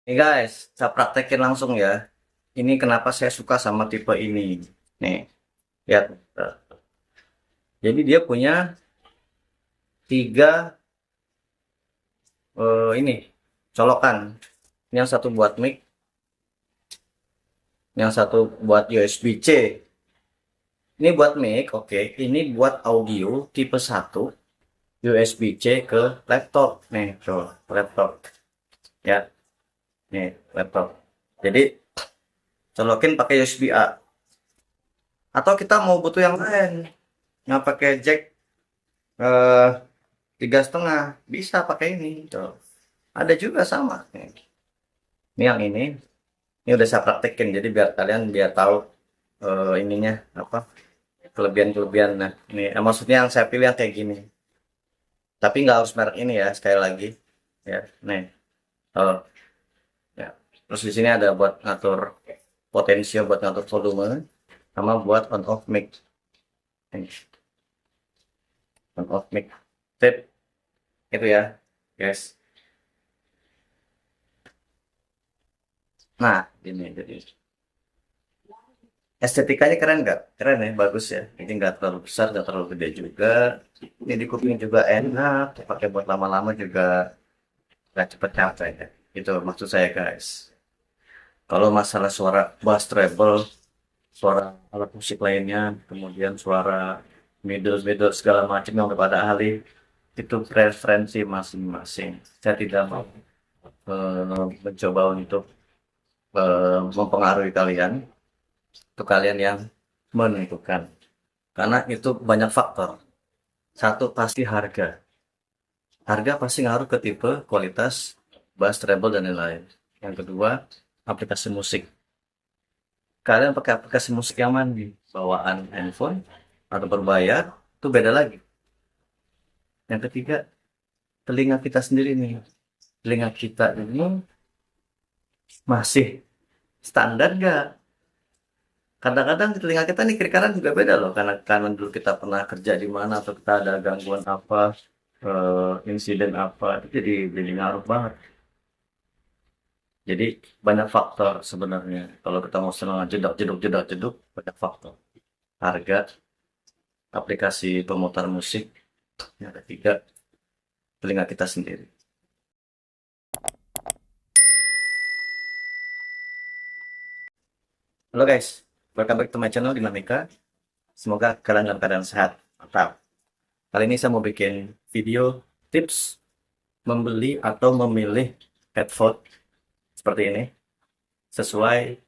Nih guys, saya praktekin langsung ya. Ini kenapa saya suka sama tipe ini. Nih, lihat. Jadi dia punya tiga ini colokan. Yang satu buat mic, yang satu buat USB-C. Ini buat mic, oke. Ini buat audio tipe satu USB-C ke laptop. Nih, tuh, laptop. Ya, nih, laptop. Jadi, colokin pakai USB-A. Atau kita mau butuh yang lain. Nggak pakai jack eh, 3,5 bisa pakai ini tuh. Ada juga sama ini yang ini udah saya praktekin jadi biar kalian biar tahu ininya apa kelebihan-kelebihan. Nah ini maksudnya yang saya pilih yang kayak gini, tapi nggak harus merek ini ya, sekali lagi ya. Nih, oh ya, terus di sini ada buat ngatur potensio, buat ngatur volume, sama buat on off mic. Nih, on off mic tip itu ya guys. Nah ini jadi estetikanya keren nggak? Keren ya, bagus ya. Ini nggak terlalu besar, nggak terlalu gede juga. Ini di kuping juga enak, pakai buat lama-lama juga nggak cepet capek ya. Itu maksud saya guys. Kalau masalah suara bass treble, suara alat musik lainnya, kemudian suara middle segala macam yang udah pada ahli, itu preferensi masing-masing. Saya tidak mau mencoba untuk mempengaruhi kalian. Itu kalian yang menentukan. Karena itu banyak faktor. Satu pasti harga. Harga pasti ngaruh ke tipe, kualitas, bass, treble, dan lain-lain. Yang kedua, aplikasi musik. Kalian pakai aplikasi musik yang mana nih? Bawaan handphone atau berbayar, itu beda lagi. Yang ketiga, telinga kita sendiri nih. Telinga kita ini masih standar nggak? Kadang-kadang di telinga kita nih kiri kanan juga beda loh. Karena kanan dulu kita pernah kerja di mana atau kita ada gangguan apa, insiden apa, itu jadi ngaruh banget. Jadi banyak faktor sebenarnya. Kalau kita mau senang jedak jeduk jedak jeduk banyak faktor. Harga, aplikasi pemutar musik, yang ketiga telinga kita sendiri. Halo guys, welcome back to my channel Dinamika. Semoga kalian dalam keadaan sehat. Mantap. Kali ini saya mau bikin video tips membeli atau memilih headphone seperti ini sesuai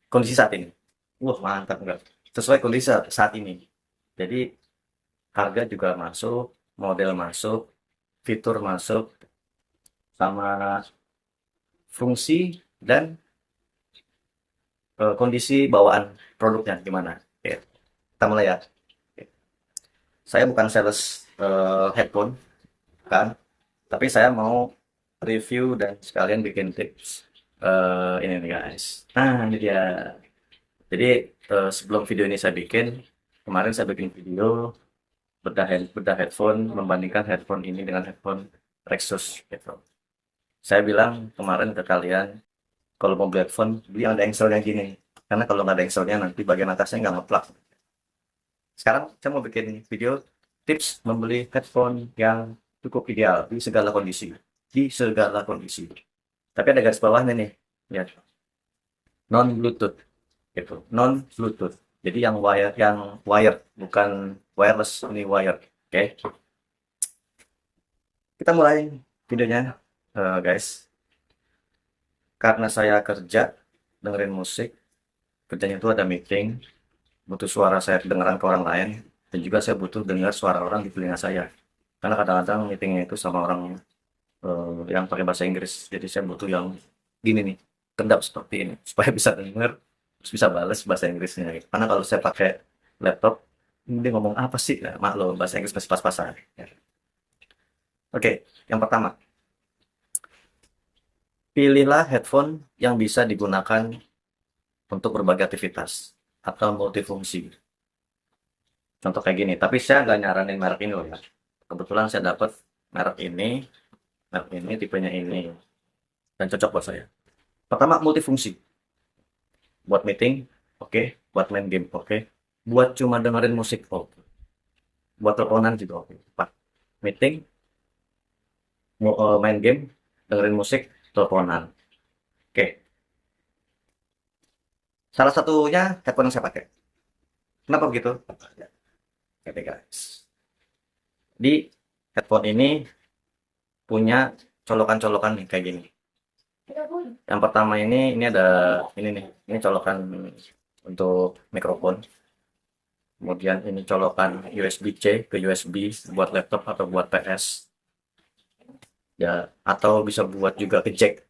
kondisi saat ini. Wah mantap enggak? Sesuai kondisi saat ini. Jadi harga juga masuk, model masuk, fitur masuk, sama fungsi dan kondisi bawaan produknya gimana. Oke, kita mulai ya. Oke. Saya bukan sales headphone kan, tapi saya mau review dan sekalian bikin tips ini nih guys. Nah ini dia. Jadi sebelum video ini saya bikin, kemarin saya bikin video bedah headphone, membandingkan headphone ini dengan headphone Rexus gitu. Saya bilang kemarin ke kalian, kalau mau beli headphone, beli yang ada engselnya gini. Karena kalau nggak ada engselnya nanti bagian atasnya nggak ngeplak. Sekarang saya mau bikin video tips membeli headphone yang cukup ideal di segala kondisi. Di segala kondisi. Tapi ada garis bawahnya nih. Lihat. Non Bluetooth. Gitu. Non Bluetooth. Jadi yang wired, bukan wireless, ini wired. Oke. Kita mulai videonya, guys. Karena saya kerja dengerin musik, kerjanya itu ada meeting, butuh suara saya kedengaran ke orang lain, dan juga saya butuh dengar suara orang di telinga saya. Karena kadang-kadang meetingnya itu sama orang yang pakai bahasa Inggris, jadi saya butuh yang gini nih, kedap seperti ini, supaya bisa dengar, terus bisa balas bahasa Inggrisnya. Karena kalau saya pakai laptop, ini dia ngomong apa sih? Nah, maklum, bahasa Inggris masih pas-pasan. Ya. Oke, yang pertama, pilihlah headphone yang bisa digunakan untuk berbagai aktivitas atau multifungsi. Contoh kayak gini, tapi saya nggak nyaranin merek ini loh ya. Kebetulan saya dapat merek ini tipenya ini. dan cocok buat saya. Pertama, multifungsi. Buat meeting, oke. Buat main game, oke. Buat cuma dengerin musik, oke. Buat teleponan juga, oke. Empat. Meeting, main game, dengerin musik, teleponan. Oke. Salah satunya headphone yang saya pakai. Kenapa begitu? Oke, guys. Di headphone ini punya colokan-colokan nih kayak gini. Yang pertama ini ada ini nih, ini colokan untuk mikrofon. Kemudian ini colokan USB-C ke USB buat laptop atau buat PS. Ya, atau bisa buat juga ke jack.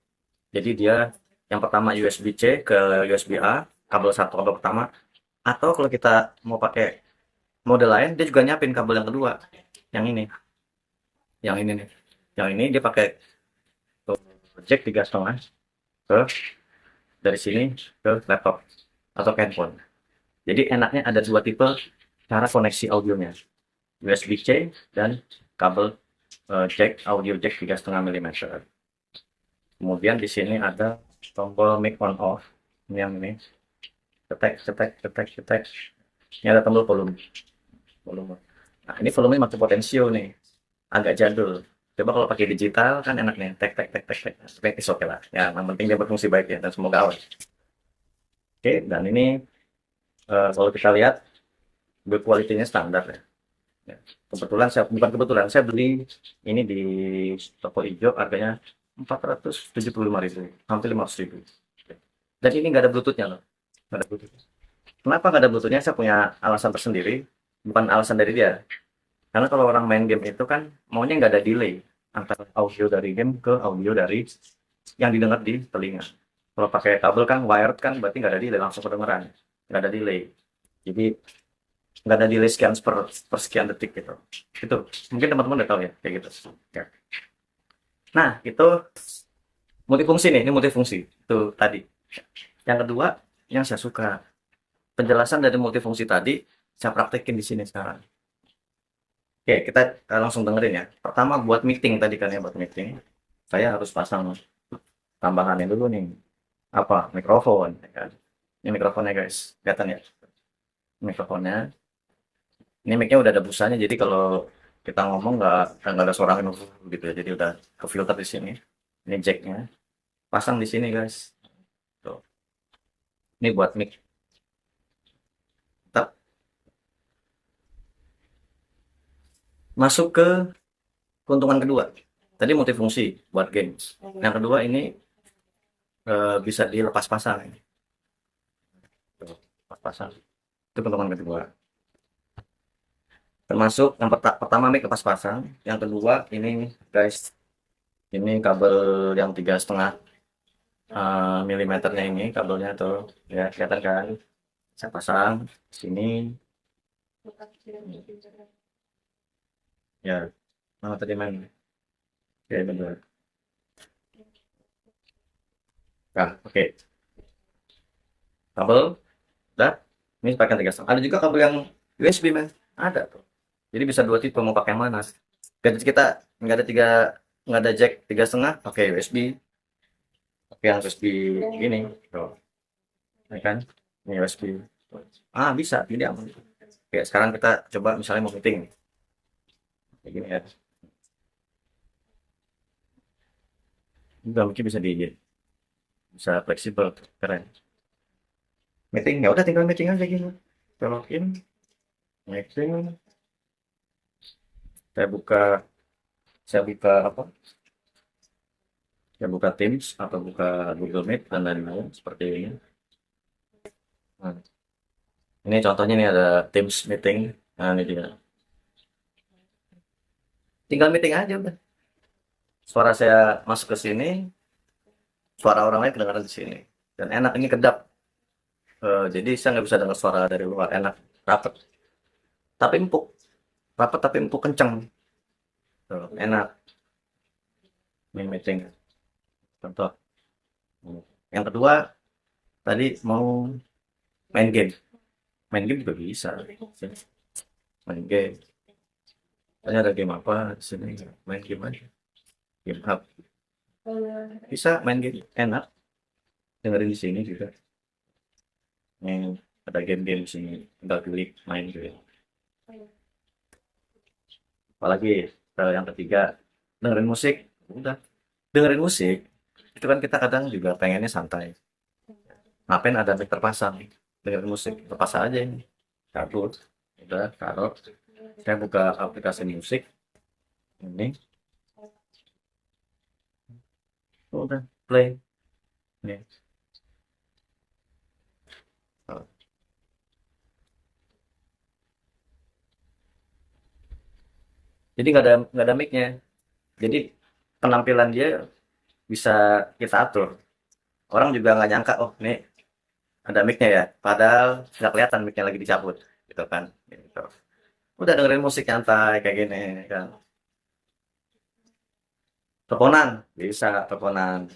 Jadi dia yang pertama USB-C ke USB-A, kabel satu kabel pertama. Atau kalau kita mau pakai mode lain, dia juga nyiapin kabel yang kedua. Yang ini, yang ini nih. Yang ini dia pakai jack 3,5 ke dari sini ke laptop atau ke handphone. Jadi enaknya ada dua tipe cara koneksi audionya, USB-C dan kabel jack audio jack 3,5 mm. Kemudian di sini ada tombol mic on off, ini yang ini, cetek cetek cetek cetek. Ini ada tombol volume, volume. Nah ini volume pakai potensio nih, agak jadul. Coba kalau pakai digital kan enak nih, tek tek tek tek tek, tek oke lah. Ya, yang penting dia berfungsi baik ya dan semoga awet. Oke, dan ini kalau kita lihat build quality-nya standar ya. Ya. Kebetulan saya bukan kebetulan saya beli ini di toko hijau harganya 475.000, hampir 500.000. Dan ini nggak ada Bluetooth-nya loh, nggak ada Bluetooth. Kenapa nggak ada Bluetooth-nya? Saya punya alasan tersendiri, bukan alasan dari dia. Karena kalau orang main game itu kan maunya nggak ada delay antara audio dari game ke audio dari yang didengar di telinga. Kalau pakai kabel kan wired kan berarti nggak ada delay, langsung kedengeran, nggak ada delay. Jadi nggak ada delay sekian per sekian detik gitu. Itu mungkin teman-teman udah tahu ya kayak gitu. Ya. Nah itu multifungsi nih, ini multifungsi itu tadi. Yang kedua yang saya suka penjelasan dari multifungsi tadi saya praktekin di sini sekarang. Oke, kita langsung dengerin ya. Pertama buat meeting tadi kan ya, buat meeting. Saya harus pasang tambahannya dulu nih. Apa? Mikrofon, ya kan? Ini mikrofonnya guys, kelihatan ya? Mikrofonnya. Ini mic-nya udah ada busanya, jadi kalau kita ngomong nggak ada suara gitu ya. Jadi udah ke filter di sini. Ini jacknya. Pasang di sini guys. Tuh. Ini buat mic. Tetap masuk ke keuntungan kedua. Tadi multifungsi buat games. Yang kedua ini bisa dilepas pasang. Tuh, lepas pasang. Itu keuntungan kedua. Termasuk yang pertama mic lepas pasang. Yang kedua ini guys. Ini kabel yang 3,5 milimeternya ini kabelnya tuh ya kelihatan kan, saya pasang sini ya. Mana tadi main, oke bener. Nah oke, kabel udah, ini pakai 3,5. Ada juga kabel yang USB men, ada tuh. Jadi bisa dua tipe mau pakai yang mana. Gadget kita nggak ada nggak ada jack 3,5, oke USB, oke yang USB gini tuh ya kan, ini USB bisa jadi aman. Oke sekarang kita coba misalnya mau meeting kayak gini ya, juga mungkin bisa fleksibel, keren. Meeting ya udah tinggal meeting aja gitu, kita login meeting, saya buka saya buka apa saya buka Teams atau buka Google Meet dan lain-lain seperti ini. Nah, ini contohnya nih ada Teams meeting. Nah ini dia, tinggal meeting aja udah, suara saya masuk ke sini, suara orang lain kedengaran di sini, dan enak ini kedap. Jadi saya nggak bisa dengar suara dari luar, enak, rapet tapi empuk, rapet tapi empuk kenceng. Tuh, enak main meeting contoh. Yang kedua tadi mau main game, main game juga bisa, main game. Tanya ada game apa di sini, main game aja, game hub. Bisa main game enak, dengerin di sini juga. Yang ada game-game di sini, tinggal klik main juga. Apalagi yang ketiga, dengerin musik. Udah, dengerin musik. Itu kan kita kadang juga pengennya santai. Ngapain ada mic terpasang? Dengerin musik, lepas aja ini. Kabut. Udah, taruh. Saya buka aplikasi musik. Ini. Udah, play. Nih. Jadi nggak ada mic-nya. Jadi penampilan dia bisa kita atur. Orang juga nggak nyangka, oh ini ada mic-nya ya. Padahal nggak kelihatan mic-nya lagi dicabut, gitu kan. Gitu. Udah dengerin musik nyantai kayak gini kan. Teleponan, bisa teleponan.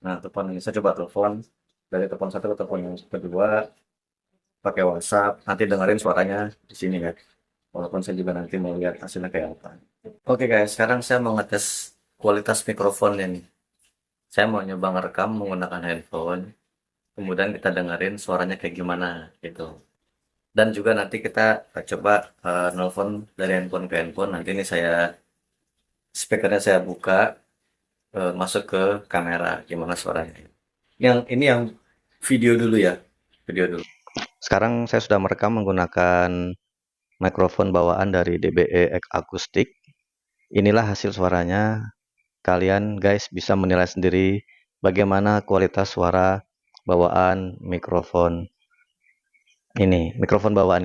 Nah, telepon ini saya coba telepon dari telepon satu ke telepon yang kedua pakai WhatsApp. Nanti dengerin suaranya di sini kan. Walaupun saya juga nanti mau lihat hasilnya kayak apa. Oke guys, sekarang saya mau ngetes kualitas mikrofonnya nih. Saya mau nyoba ngerekam menggunakan handphone. Kemudian kita dengerin suaranya kayak gimana gitu. Dan juga nanti kita coba nelfon dari handphone ke handphone. Nanti ini saya speakernya saya buka masuk ke kamera gimana suaranya. Yang video dulu ya, video dulu. Sekarang saya sudah merekam menggunakan mikrofon bawaan dari DBE Acoustic. Inilah hasil suaranya. Kalian guys bisa menilai sendiri bagaimana kualitas suara bawaan mikrofon ini, bawaan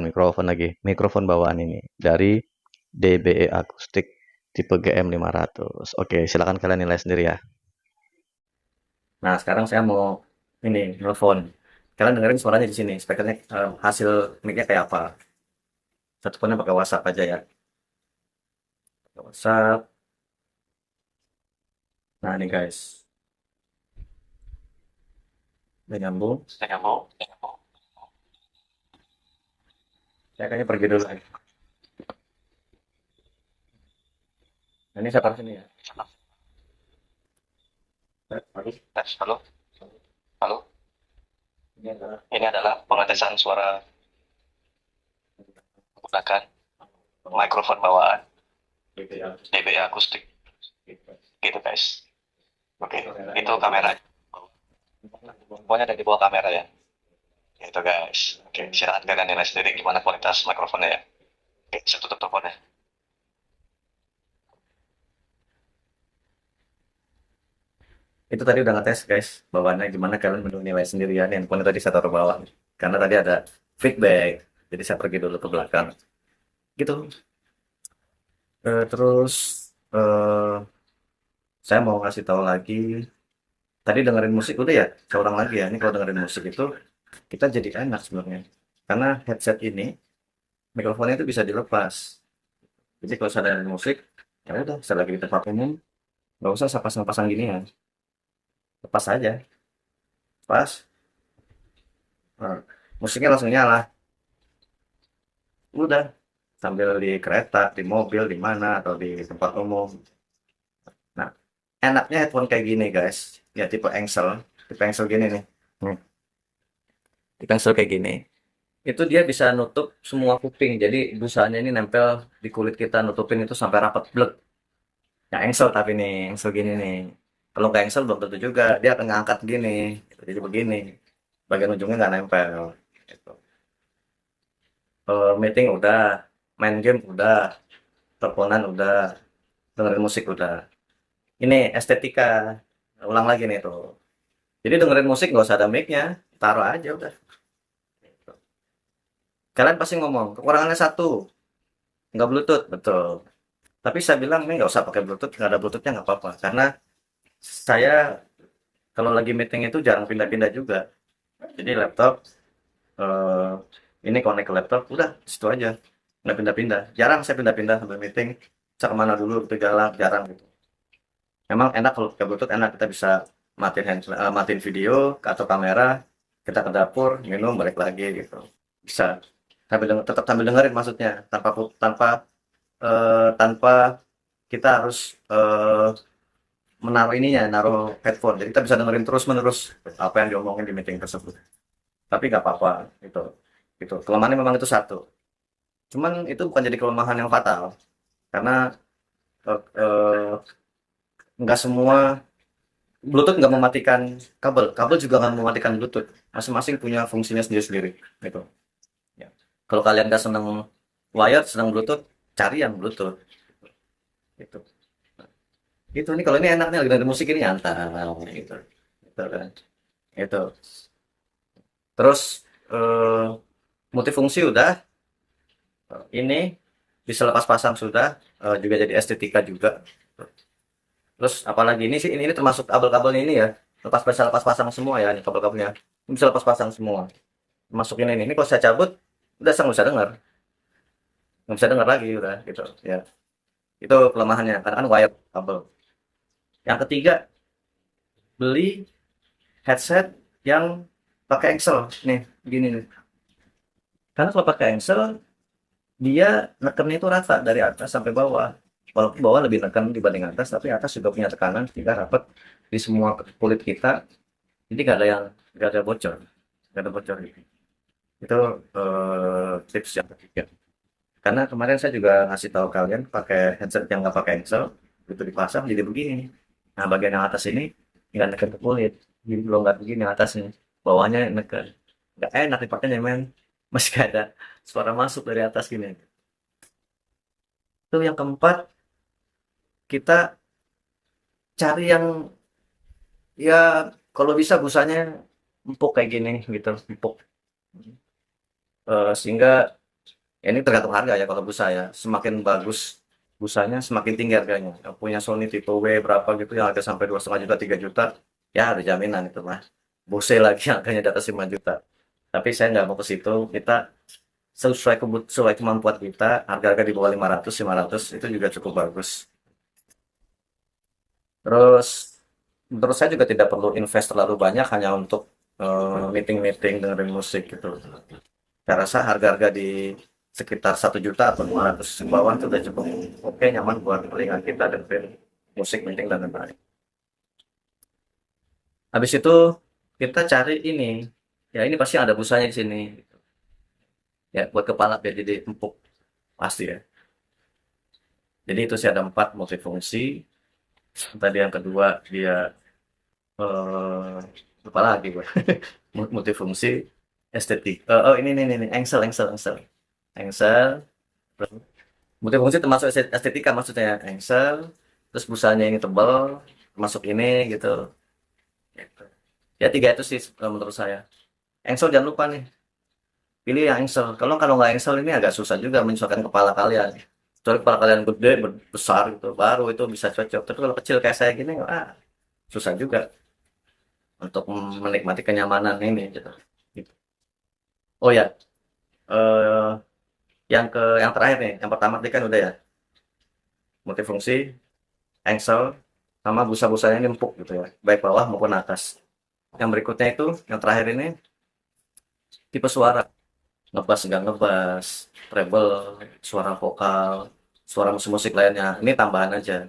mikrofon lagi, mikrofon bawaan ini dari DBE Acoustic tipe GM500. Oke, silakan kalian nilai sendiri ya. Nah, sekarang saya mau ini nelfon. Kalian dengerin suaranya di sini, speakernya hasil mic-nya kayak apa. Satu teleponnya pakai WhatsApp aja ya. Pakai WhatsApp. Nah, ini guys. Udah nyambung. Saya kayaknya pergi dulu. Nah, ini saya taruh sini ya. Bagus. Tes, halo, halo. Ini adalah Ini adalah pengetesan suara menggunakan mikrofon bawaan BBA. DBA akustik, gitu guys. Oke, itu kamera. Pokoknya ada di bawah kamera ya. Gitu guys. Oke, silakan kalian nilai sendiri gimana kualitas mikrofonnya ya. Oke, saya tutup teleponnya. Itu tadi udah ngetes guys, bawaannya gimana kalian menilai sendirian. Handphone tadi saya taruh bawah. Karena tadi ada feedback. Jadi saya pergi dulu ke belakang. Gitu. Terus eh, saya mau kasih tahu lagi. Tadi dengerin musik udah ya. Saya ulang lagi ya. Ini kalau dengerin musik itu kita jadi enak sebenarnya. Karena headset ini mikrofonnya itu bisa dilepas. Jadi kalau saya dengerin musik, ya udah, saya lagi di tempat umum, nggak usah saya pasang-pasang gini ya. Lepas aja. Pas. Nah, musiknya langsung nyala. Udah. Sambil di kereta, di mobil, di mana, atau di tempat umum. Nah, enaknya headphone kayak gini guys. Ya tipe Engsel. Tipe Engsel gini nih. Hmm. Tipe Engsel kayak gini. Itu dia bisa nutup semua kuping. Jadi busanya ini nempel di kulit kita, nutupin itu sampai rapat blek. Ya Engsel tapi nih, Engsel gini nih. Kalau nggak Engsel belum tentu juga. Dia akan ngangkat gini. Jadi begini. Bagian ujungnya nggak nempel. Gitu. Meeting udah, main game udah, teleponan udah, dengerin musik udah. Ini estetika, ulang lagi nih tuh. Jadi dengerin musik nggak usah ada mic-nya, taruh aja udah. Kalian pasti ngomong, kekurangannya satu, nggak Bluetooth, betul. Tapi saya bilang ini nggak usah pakai Bluetooth, nggak ada Bluetoothnya nggak apa-apa. Karena saya kalau lagi meeting itu jarang pindah-pindah juga. Jadi laptop, eh, ini connect ke laptop, udah di situ aja. Nggak pindah-pindah. Jarang saya pindah-pindah sambil meeting. Saya kemana dulu, itu jalan, jarang gitu. Memang enak kalau pakai Bluetooth, enak kita bisa matiin video atau kamera, kita ke dapur, minum, balik lagi gitu. Bisa tetap sambil dengerin maksudnya, tanpa tanpa kita harus menaruh ininya, naruh headphone. Jadi kita bisa dengerin terus-menerus apa yang diomongin di meeting tersebut. Tapi nggak apa-apa, itu. Itu kelemahannya memang itu satu. Cuman itu bukan jadi kelemahan yang fatal karena eh, eh, nggak semua Bluetooth nggak mematikan kabel, kabel juga nggak mematikan Bluetooth. Masing-masing punya fungsinya sendiri-sendiri. Gitu. Ya. Kalau kalian nggak seneng wired, seneng Bluetooth, cari yang Bluetooth. Gitu. Gitu nih kalau ini enaknya lagi dengerin musik ini nyantai gitu. Gitu kan. Itu. Terus eh, multifungsi udah, ini bisa lepas pasang sudah, juga jadi estetika juga. Terus apalagi ini sih ini termasuk kabel-kabelnya ini ya. Lepas pasang semua ya ini kabel-kabelnya. Ini bisa lepas pasang semua. Termasuk ini nih. Ini kalau saya cabut udah saya nggak bisa dengar. Nggak bisa dengar lagi udah gitu ya. Itu kelemahannya karena kan wired kabel. Yang ketiga, beli headset yang pakai engsel nih, gini nih. Karena kalau pakai engsel dia nekennya itu rata dari atas sampai bawah. Walaupun bawah lebih neken dibanding atas, tapi atas juga punya tekanan sehingga rapat di semua kulit kita. Jadi nggak ada bocor, nggak ada bocor gitu. Itu tips yang ketiga. Karena kemarin saya juga ngasih tahu kalian pakai headset yang nggak pakai engsel, itu dipasang jadi begini. Nah bagian yang atas ini nggak neken ke kulit, jadi belum nggak begini atasnya, bawahnya neken. Nggak enak dipakainya men, masih ada suara masuk dari atas gini. Itu yang keempat, kita cari yang ya kalau bisa busanya empuk kayak gini gitu, empuk. Sehingga ya ini tergantung harga ya kalau busa ya. Semakin bagus busanya, semakin tinggi harganya. Yang punya Sony tipe W berapa gitu yang harga sampai 2,5 juta, 3 juta, ya ada jaminan itu mah. Bose lagi harganya di atas 5 juta. Tapi saya nggak mau ke situ. Kita sesuai kemampuan kita, harga-harga di bawah 500 itu juga cukup bagus. Terus menurut saya juga tidak perlu invest terlalu banyak hanya untuk meeting-meeting dengerin musik gitu. Saya rasa harga-harga di sekitar 1 juta atau 500 ke bawah itu udah cukup oke, nyaman buat telinga kita dengerin musik, meeting dan lain-lain. Habis itu kita cari ini, ya ini pasti ada busanya di sini, ya buat kepala biar jadi empuk pasti ya. Jadi itu sih ada 4 multifungsi. Tadi yang kedua dia eh lupa lagi gue. Multifungsi, estetik. Oh ini engsel, engsel, engsel, engsel. Multifungsi termasuk estetika maksudnya engsel. Terus busanya ini tebal, masuk ini gitu. Gitu. Ya tiga itu sih menurut saya. Engsel jangan lupa nih, pilih yang engsel. Kalau kalau nggak engsel ini agak susah juga menyesuaikan kepala kalian. Kecuali kepala kalian gede, besar gitu, baru itu bisa cocok. Tapi kalau kecil kayak saya gini, susah juga untuk menikmati kenyamanan ini gitu. Gitu. Oh ya, eh yang terakhir nih, yang pertama tadi kan udah ya, multifungsi, engsel, sama busa-busanya ini empuk gitu ya, baik bawah maupun atas. Yang berikutnya itu, yang terakhir ini, tipe suara, ngebas nggak ngebas, treble, suara vokal, suara musik-musik lainnya. Ini tambahan aja.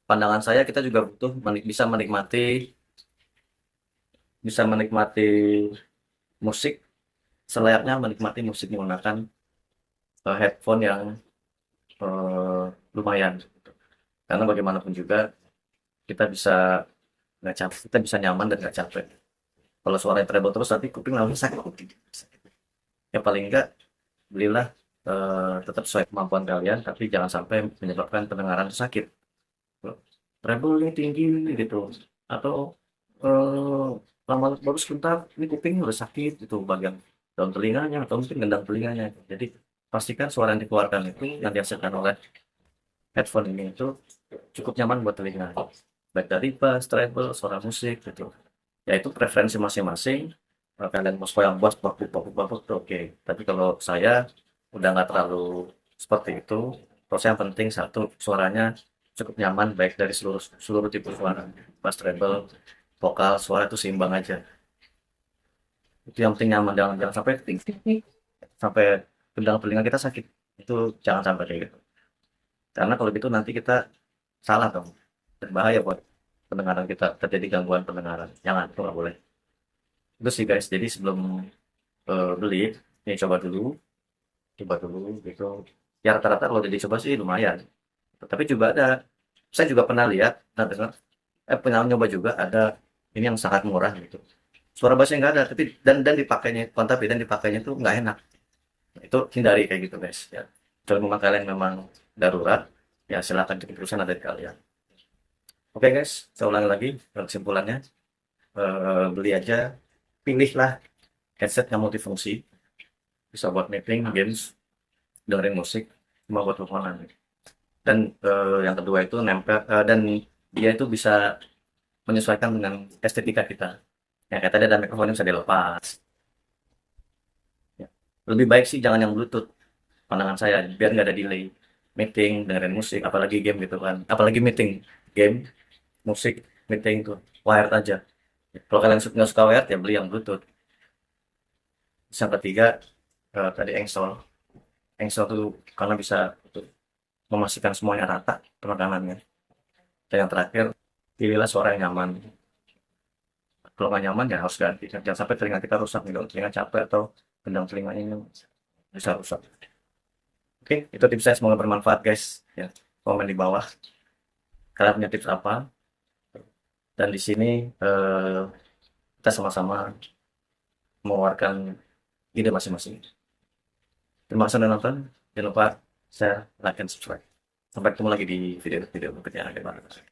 Pandangan saya kita juga butuh bisa menikmati musik selayaknya menikmati musik menggunakan headphone yang eh, lumayan. Gitu. Karena bagaimanapun juga kita bisa nggak capek, kita bisa nyaman dan nggak capek. Kalau suaranya treble terus nanti kuping langsung sakit kuping. Ya paling enggak belilah tetap sesuai kemampuan kalian, tapi jangan sampai menyebabkan pendengaran itu sakit. Treble-nya tinggi gitu, atau eh, lama baru sebentar ini kuping udah sakit itu bagian daun telinganya atau mungkin gendang telinganya. Jadi pastikan suara yang dikeluarkan itu yang dihasilkan oleh headphone ini itu cukup nyaman buat telinga. Baik dari bass, treble, suara musik gitu. Ya itu preferensi masing-masing. Kalau kalian mau suara yang bass, bakuk, bakuk, bakuk, itu oke. Tapi kalau saya udah nggak terlalu seperti itu. Kalau saya yang penting satu, suaranya cukup nyaman baik dari seluruh seluruh tipe suara. Bass, treble, vokal, suara itu seimbang aja. Itu yang penting nyaman, jangan sampai ting, ting, ting, sampai gendang telinga kita sakit. Itu jangan sampai kayak gitu. Karena kalau gitu nanti kita salah dong. Berbahaya buat pendengaran kita terjadi gangguan pendengaran. Jangan, itu nggak boleh. Itu sih guys. Jadi sebelum beli, ini coba dulu gitu. Ya rata-rata kalau jadi coba sih lumayan. Tapi juga ada, saya juga pernah lihat, dengar, pernah nyoba juga ada ini yang sangat murah gitu. Suara bassnya nggak ada, tapi dan dipakainya, tapi dan dipakainya tuh nggak enak. Itu hindari kayak gitu guys. Ya. Kalau memang kalian memang darurat, ya silakan itu keputusan ada di kalian. Oke guys, saya ulangi lagi kesimpulannya. Beli aja, pilihlah headset yang multifungsi, bisa buat meeting, games, dengerin musik, cuma buat teleponan. Dan yang kedua itu nempel dan dia itu bisa menyesuaikan dengan estetika kita. Ya kayak tadi ada mikrofon yang bisa dilepas. Ya. Lebih baik sih jangan yang Bluetooth, pandangan saya, biar nggak ada delay. Meeting, dengerin musik, apalagi game gitu kan. Apalagi meeting, game, musik, meeting tuh wired aja. Kalau kalian nggak suka wired ya beli yang Bluetooth. Terus yang ketiga tadi engsel. Engsel tuh karena bisa untuk memastikan semuanya rata penekanannya. Dan yang terakhir, pilihlah suara yang nyaman. Kalau nggak nyaman ya harus ganti. Jangan sampai telinga kita rusak nih. Kalau telinga capek atau gendang telinganya ini bisa rusak. Oke, itu tips saya. Semoga bermanfaat guys. Ya, komen di bawah. Kalian punya tips apa? Dan di sini kita sama-sama mengeluarkan ide masing-masing. Terima kasih sudah nonton. Jangan lupa share, like, dan subscribe. Sampai ketemu lagi di video-video berikutnya.